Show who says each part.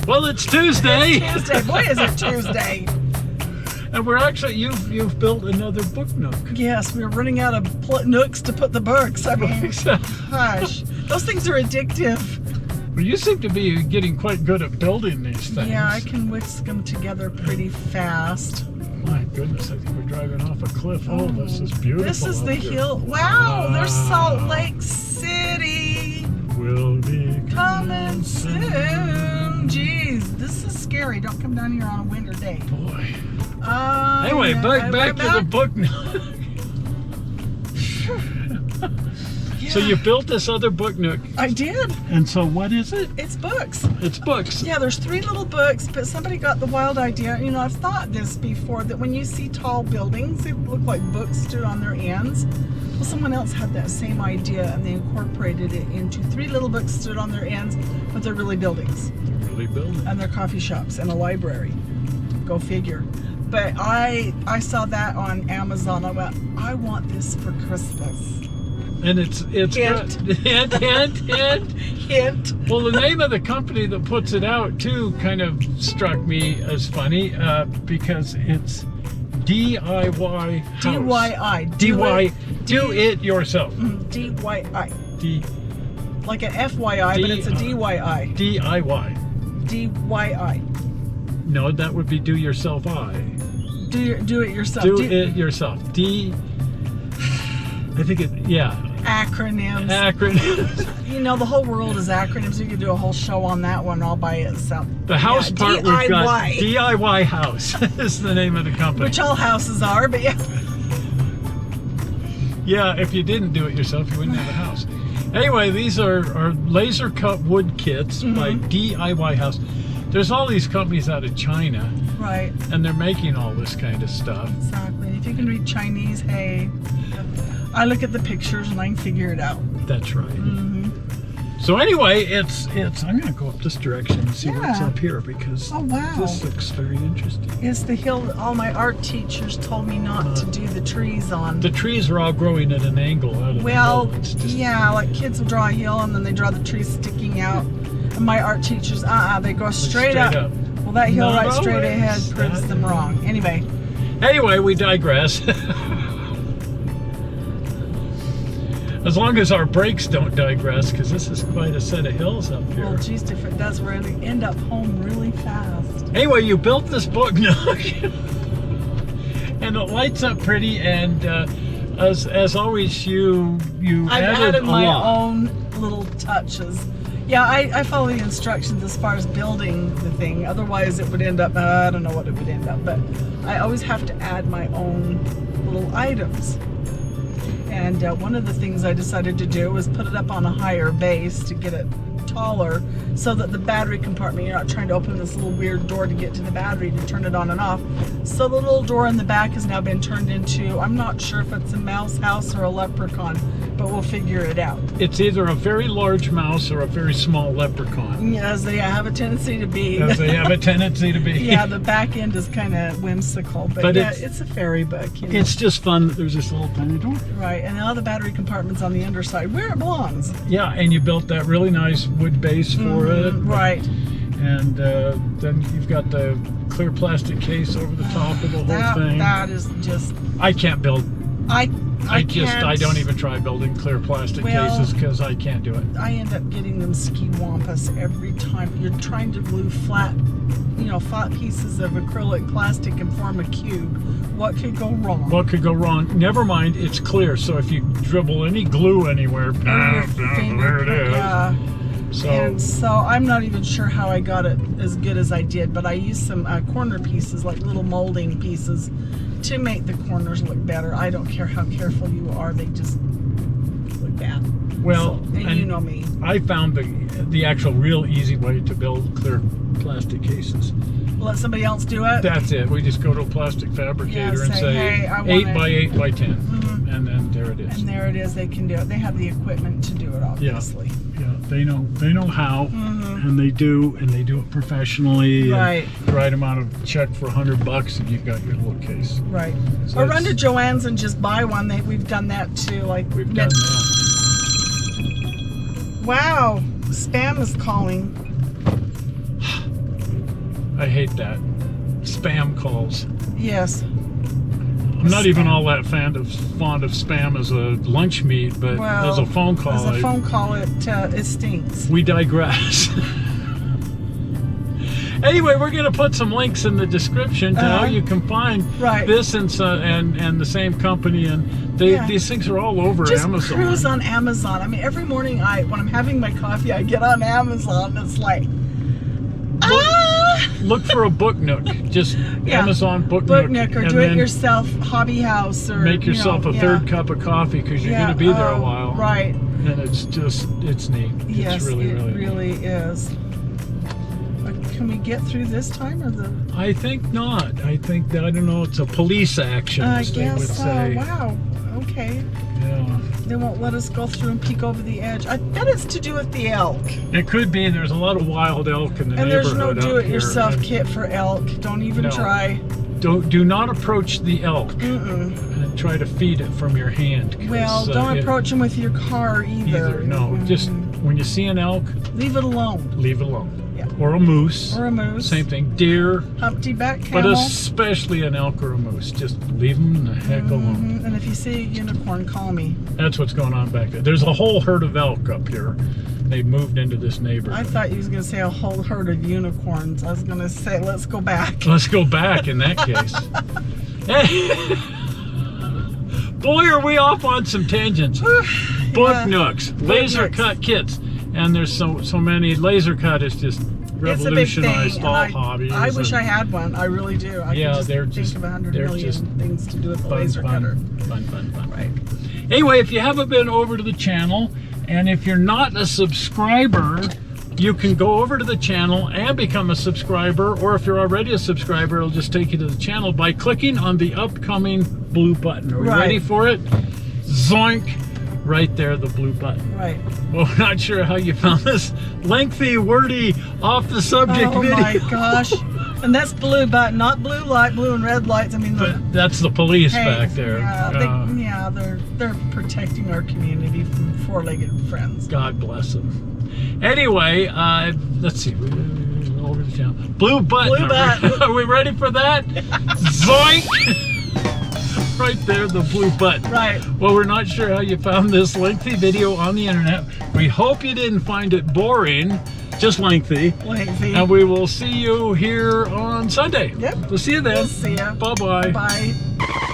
Speaker 1: Well, it's Tuesday.
Speaker 2: It's Tuesday. Boy, is it Tuesday.
Speaker 1: And we're actually, you've built another book nook.
Speaker 2: Yes, we're running out of nooks to put the books. I mean, gosh, those things are addictive.
Speaker 1: Well, you seem to be getting quite good at building these things.
Speaker 2: Yeah, I can whisk them together pretty fast.
Speaker 1: My goodness, I think we're driving off a cliff. Oh, this is beautiful.
Speaker 2: This is the
Speaker 1: here.
Speaker 2: hill. Wow, there's Salt Lake City.
Speaker 1: Will be
Speaker 2: Coming soon. Jeez, this is scary. Don't come down here on a winter day.
Speaker 1: Boy. Anyway, back to the book nook.
Speaker 2: Yeah.
Speaker 1: So you built this other book nook.
Speaker 2: I did.
Speaker 1: And so what is it?
Speaker 2: It's books.
Speaker 1: It's books.
Speaker 2: Yeah, there's 3 little books, but somebody got the wild idea. You know, I've thought this before, that when you see tall buildings, they look like books stood on their ends. Well, someone else had that same idea, and they incorporated it into 3 little books stood on their ends, but they're really buildings.
Speaker 1: They're really building.
Speaker 2: And they're coffee shops and a library. Go figure. But I saw that on Amazon. I went, I want this for Christmas.
Speaker 1: And it's
Speaker 2: Hint.
Speaker 1: good. Hint.
Speaker 2: Hint.
Speaker 1: Well, the name of the company that puts it out too kind of struck me as funny because it's DIY house.
Speaker 2: DIY.
Speaker 1: Do it yourself.
Speaker 2: DIY.
Speaker 1: D.
Speaker 2: Like an FYI, but it's a DIY.
Speaker 1: DIY.
Speaker 2: DIY.
Speaker 1: No, that would be do yourself.
Speaker 2: Do it yourself.
Speaker 1: Do it yourself. I think it. Yeah.
Speaker 2: Acronyms.
Speaker 1: Acronyms.
Speaker 2: You know, the whole world is acronyms. You could do a whole show on that one all by itself.
Speaker 1: The house part
Speaker 2: DIY.
Speaker 1: we've got. DIY House is the name of the company.
Speaker 2: Which all houses are, but yeah.
Speaker 1: Yeah, if you didn't do it yourself, you wouldn't have a house. Anyway, these are laser cut wood kits by DIY House. There's all these companies out of China.
Speaker 2: Right.
Speaker 1: And they're making all this kind of stuff.
Speaker 2: Exactly. If you can read Chinese, hey. I look at the pictures and I can figure it out.
Speaker 1: That's right. So anyway, it's. I'm gonna go up this direction and see what's up here because this looks very interesting.
Speaker 2: It's the hill that all my art teachers told me not to do the trees on.
Speaker 1: The trees are all growing at an angle out of the hill.
Speaker 2: Yeah, like kids will draw a hill and then they draw the trees sticking out. And my art teachers, they go straight up. Well, that hill right straight ahead proves them wrong. Anyway,
Speaker 1: we digress. As long as our brakes don't digress, because this is quite a set of hills up here.
Speaker 2: Well, geez, if it does, we're going to end up home really fast.
Speaker 1: Anyway, you built this book nook, and it lights up pretty. And as always, I've added
Speaker 2: my own little touches. Yeah, I follow the instructions as far as building the thing. Otherwise, it would end up. I don't know what it would end up, but I always have to add my own little items. And one of the things I decided to do was put it up on a higher base to get it taller so that the battery compartment, you're not trying to open this little weird door to get to the battery to turn it on and off. So the little door in the back has now been turned into, I'm not sure if it's a mouse house or a leprechaun, but we'll figure it out.
Speaker 1: It's either a very large mouse or a very small leprechaun.
Speaker 2: As they have a tendency to be.
Speaker 1: As they have a tendency to be.
Speaker 2: Yeah, the back end is kind of whimsical, but yeah, it's a fairy book. You know?
Speaker 1: It's just fun that there's this little tiny door.
Speaker 2: Right, and now the battery compartment's on the underside, where it belongs.
Speaker 1: Yeah, and you built that really nice wood base for it.
Speaker 2: Right.
Speaker 1: And then you've got the clear plastic case over the top of the whole thing.
Speaker 2: That is just...
Speaker 1: I can't build... I don't even try building clear plastic cases because I can't do it.
Speaker 2: I end up getting them ski-wampus every time. You're trying to glue flat pieces of acrylic plastic and form a cube. What could go wrong?
Speaker 1: What could go wrong? Never mind, it's clear. So if you dribble any glue anywhere, there it is.
Speaker 2: Yeah. So I'm not even sure how I got it as good as I did, but I used some corner pieces, like little molding pieces, to make the corners look better. I don't care how careful you are, they just look bad.
Speaker 1: Well,
Speaker 2: and you know me.
Speaker 1: I found the actual real easy way to build clear plastic cases.
Speaker 2: Let somebody else do it?
Speaker 1: That's it. We just go to a plastic fabricator and say,
Speaker 2: hey,
Speaker 1: 8 by 8 by 10. And then there it is.
Speaker 2: And there it is. They can do it. They have the equipment to do it, obviously.
Speaker 1: Yeah, they know how, and they do it professionally.
Speaker 2: Right.
Speaker 1: And write them out a check for $100 and you've got your little case.
Speaker 2: Right.
Speaker 1: So
Speaker 2: or run to Joann's and just buy one. We've done that too.
Speaker 1: We've done that.
Speaker 2: Wow, spam is calling.
Speaker 1: I hate that. Spam calls.
Speaker 2: Yes.
Speaker 1: I'm not even all that fond of spam as a lunch meat, but
Speaker 2: Well,
Speaker 1: as a phone call,
Speaker 2: As a phone call, it stinks.
Speaker 1: we digress. Anyway, we're going to put some links in the description to how you can find this and the same company, and these things are all over
Speaker 2: Just
Speaker 1: Amazon.
Speaker 2: cruise on Amazon. I mean, every morning when I'm having my coffee, I get on Amazon. And it's like,
Speaker 1: Look for a Book Nook. Just Amazon Book Nook.
Speaker 2: Or do it yourself hobby house, or
Speaker 1: make yourself a third cup of coffee because you're going to be there a while.
Speaker 2: Right.
Speaker 1: And it's neat.
Speaker 2: Yes,
Speaker 1: it's really neat.
Speaker 2: Is. Can we get through this time, or the?
Speaker 1: I think not. I think that, I don't know. It's a police action.
Speaker 2: I
Speaker 1: they
Speaker 2: guess
Speaker 1: would
Speaker 2: so.
Speaker 1: say.
Speaker 2: Wow. Okay.
Speaker 1: Yeah.
Speaker 2: They won't let us go through and peek over the edge. I bet it's to do with the elk.
Speaker 1: It could be. There's a lot of wild elk in the neighborhood.
Speaker 2: And there's no
Speaker 1: up
Speaker 2: do-it-yourself
Speaker 1: here.
Speaker 2: kit for elk. Don't even try.
Speaker 1: Do not approach the elk
Speaker 2: Mm-mm.
Speaker 1: and try to feed it from your hand.
Speaker 2: Well, don't approach them with your car either.
Speaker 1: No, just when you see an elk,
Speaker 2: leave it alone.
Speaker 1: Leave it alone.
Speaker 2: Yeah.
Speaker 1: Or a moose.
Speaker 2: Or a moose.
Speaker 1: Same thing. Deer.
Speaker 2: Humpty-back camel.
Speaker 1: But especially an elk or a moose. Just leave them the heck alone.
Speaker 2: And if you see a unicorn, call me.
Speaker 1: That's what's going on back there. There's a whole herd of elk up here. They moved into this neighborhood.
Speaker 2: I thought you was going to say a whole herd of unicorns. I was going to say, let's go back.
Speaker 1: Let's go back in that case. Hey. Boy, are we off on some tangents. Book Nooks, laser cut kits. And there's so many. Laser cut is just revolutionized all hobbies.
Speaker 2: I wish I had one. I really do. I could just think of 100 million things to do with the laser cutter.
Speaker 1: Fun.
Speaker 2: Right.
Speaker 1: Anyway, if you haven't been over to the channel, and if you're not a subscriber, you can go over to the channel and become a subscriber, or if you're already a subscriber, it'll just take you to the channel by clicking on the upcoming blue button. Are we ready for it? Zoink! Right there, the blue button.
Speaker 2: Right.
Speaker 1: Well, we're not sure how you found this lengthy, wordy, off the subject video.
Speaker 2: Oh my gosh. And that's blue button, not blue light, blue and red lights. I mean,
Speaker 1: but that's the police back there.
Speaker 2: Yeah, they're protecting our community from four-legged friends.
Speaker 1: God bless them. Anyway, let's see. Over the channel. Blue button.
Speaker 2: Blue button.
Speaker 1: Are we ready for that? Zoink! Right there, the blue button.
Speaker 2: Right.
Speaker 1: Well, we're not sure how you found this lengthy video on the internet. We hope you didn't find it boring, just lengthy. And we will see you here on Sunday.
Speaker 2: Yep.
Speaker 1: We'll see you then.
Speaker 2: We'll see ya.
Speaker 1: Bye-bye.
Speaker 2: Bye.